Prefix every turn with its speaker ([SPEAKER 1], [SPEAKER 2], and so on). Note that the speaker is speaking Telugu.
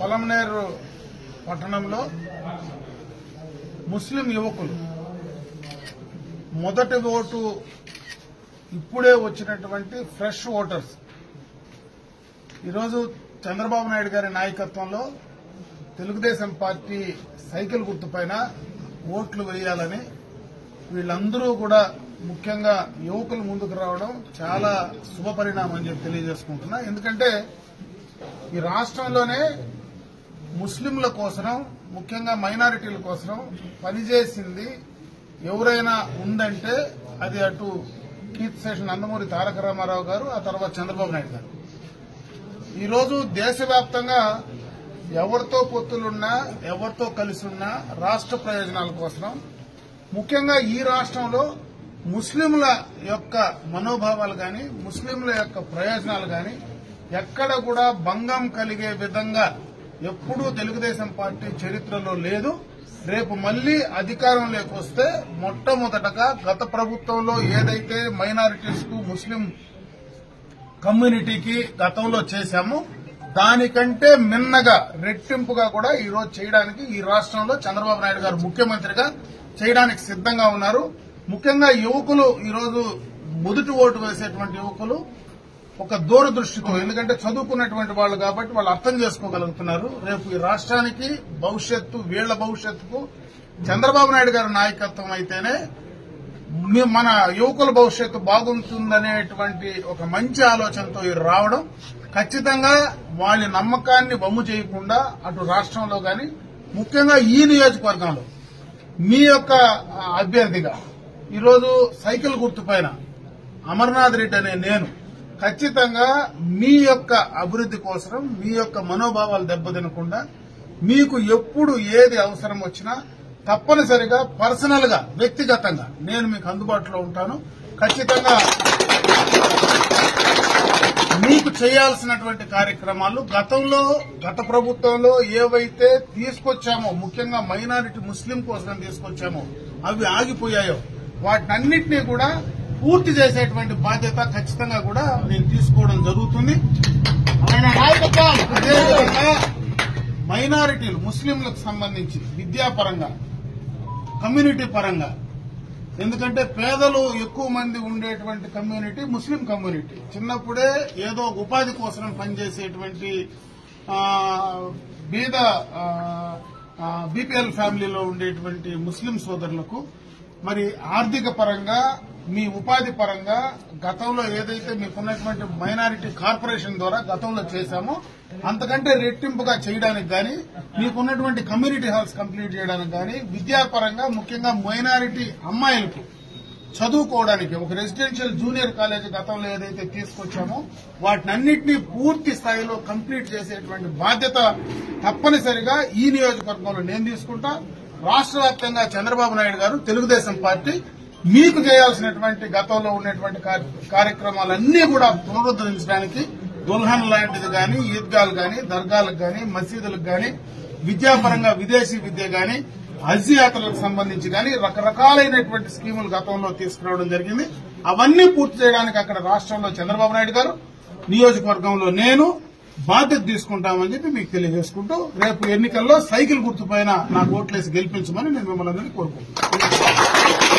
[SPEAKER 1] పొలంనేరు పట్టణంలో ముస్లిం యువకులు మొదటి ఓటు ఇప్పుడే వచ్చినటువంటి ఫ్రెష్ ఓటర్స్ ఈరోజు చంద్రబాబు నాయుడు గారి నాయకత్వంలో తెలుగుదేశం పార్టీ సైకిల్ గుర్తుపైన ఓట్లు వేయాలని వీళ్ళందరూ కూడా ముఖ్యంగా యువకులు ముందుకు రావడం చాలా శుభపరిణామం అని చెప్పి తెలియజేసుకుంటున్నా. ఎందుకంటే ఈ రాష్ట్రంలోనే ముస్లింల కోసం, ముఖ్యంగా మైనారిటీల కోసం పనిచేసింది ఎవరైనా ఉందంటే అది అటు కీర్తిశేషు నందమూరి తారక రామారావు గారు, ఆ తర్వాత చంద్రబాబు నాయుడు గారు. ఈరోజు దేశవ్యాప్తంగా ఎవరితో పొత్తులున్నా, ఎవరితో కలిసి ఉన్నా రాష్ట్ర ప్రయోజనాల కోసం, ముఖ్యంగా ఈ రాష్ట్రంలో ముస్లింల యొక్క మనోభావాలు గాని, ముస్లింల యొక్క ప్రయోజనాలు గాని ఎక్కడ కూడా భంగం కలిగే విధంగా ఎప్పుడూ తెలుగుదేశం పార్టీ చరిత్రలో లేదు. రేపు మళ్లీ అధికారంలోకి వస్తే మొట్టమొదటగా గత ప్రభుత్వంలో ఏదైతే మైనారిటీస్ కు, ముస్లిం కమ్యూనిటీకి గతంలో చేశామో దానికంటే మిన్నగా రెట్టింపుగా కూడా ఈ రోజు చేయడానికి ఈ రాష్ట్రంలో చంద్రబాబు నాయుడు గారు ముఖ్యమంత్రిగా చేయడానికి సిద్దంగా ఉన్నారు. ముఖ్యంగా యువకులు ఈరోజు మొదటి ఓటు వేసేటువంటి యువకులు ఒక దూరదృష్టితో, ఎందుకంటే చదువుకున్నటువంటి వాళ్ళు కాబట్టి వాళ్ళు అర్థం చేసుకోగలుగుతున్నారు. రేపు ఈ రాష్ట్రానికి భవిష్యత్తు, వీళ్ల భవిష్యత్తుకు చంద్రబాబు నాయుడు గారి నాయకత్వం అయితేనే మన యువకుల భవిష్యత్తు బాగుంటుందనేటువంటి ఒక మంచి ఆలోచనతో రావడం, ఖచ్చితంగా వాళ్ళ నమ్మకాన్ని వమ్ము చేయకుండా అటు రాష్ట్రంలో గాని, ముఖ్యంగా ఈ నియోజకవర్గంలో మీ యొక్క అభ్యర్థిగా ఈరోజు సైకిల్ గుర్తుపైన అమర్నాథ్ రెడ్డి అనే నేను ఖచ్చితంగా మీ యొక్క అభివృద్ది కోసం, మీ యొక్క మనోభావాలు దెబ్బతినకుండా మీకు ఎప్పుడు ఏది అవసరం వచ్చినా తప్పనిసరిగా పర్సనల్ గా, వ్యక్తిగతంగా నేను మీకు అందుబాటులో ఉంటాను. ఖచ్చితంగా మీకు చేయాల్సినటువంటి కార్యక్రమాలు గత ప్రభుత్వంలో ఏవైతే తీసుకొచ్చామో, ముఖ్యంగా మైనారిటీ ముస్లిం కోసం తీసుకొచ్చామో అవి ఆగిపోయాయో వాటినన్నింటినీ కూడా పూర్తి చేసేటువంటి బాధ్యత ఖచ్చితంగా కూడా నేను తీసుకోవడం జరుగుతుంది. అదేవిధంగా మైనారిటీలు, ముస్లింలకు సంబంధించి విద్యాపరంగా, కమ్యూనిటీ పరంగా, ఎందుకంటే పేదలు ఎక్కువ మంది ఉండేటువంటి కమ్యూనిటీ ముస్లిం కమ్యూనిటీ. చిన్నప్పుడే ఏదో ఉపాధి కోసం పనిచేసేటువంటి బీద బీపీఎల్ ఫ్యామిలీలో ఉండేటువంటి ముస్లిం సోదరులకు మరి ఆర్థిక పరంగా, మీ ఉపాధి పరంగా గతంలో ఏదైతే మీకున్నటువంటి మైనారిటీ కార్పొరేషన్ ద్వారా గతంలో చేశామో అంతకంటే రెట్టింపుగా చేయడానికి గాని, మీకున్నటువంటి కమ్యూనిటీ హాల్స్ కంప్లీట్ చేయడానికి గాని, విద్యాపరంగా ముఖ్యంగా మైనారిటీ అమ్మాయిలకు చదువుకోవడానికి ఒక రెసిడెన్షియల్ జూనియర్ కాలేజీ గతంలో ఏదైతే తీసుకొచ్చామో వాటినన్నింటినీ పూర్తి స్థాయిలో కంప్లీట్ చేసేటువంటి బాధ్యత తప్పనిసరిగా ఈ నియోజకవర్గంలో నేను తీసుకుంటా. రాష్ట్ర వ్యాప్తంగా చంద్రబాబు నాయుడు గారు, తెలుగుదేశం పార్టీ మీకు చేయాల్సినటువంటి గతంలో ఉన్నటువంటి కార్యక్రమాలన్నీ కూడా పునరుద్దరించడానికి దుల్హన్ లాంటిది గాని, ఈద్గాలు గాని, దర్గాలకు గాని, మసీదులకు గాని, విద్యాపరంగా విదేశీ విద్య గాని, హజ్ యాత్రలకు సంబంధించి గాని రకరకాలైనటువంటి స్కీములు గతంలో తీసుకురావడం జరిగింది. అవన్నీ పూర్తి చేయడానికి అక్కడ రాష్ట్రంలో చంద్రబాబు నాయుడు గారు, నియోజకవర్గంలో నేను బాధ్యత తీసుకుంటామని చెప్పి మీకు తెలియజేసుకుంటూ రేపు ఎన్నికల్లో సైకిల్ గుర్తుపైన నాకు ఓట్లేసి గెలిపించమని నేను మిమ్మల్ని అందరినీ కోరుకుంటున్నాను.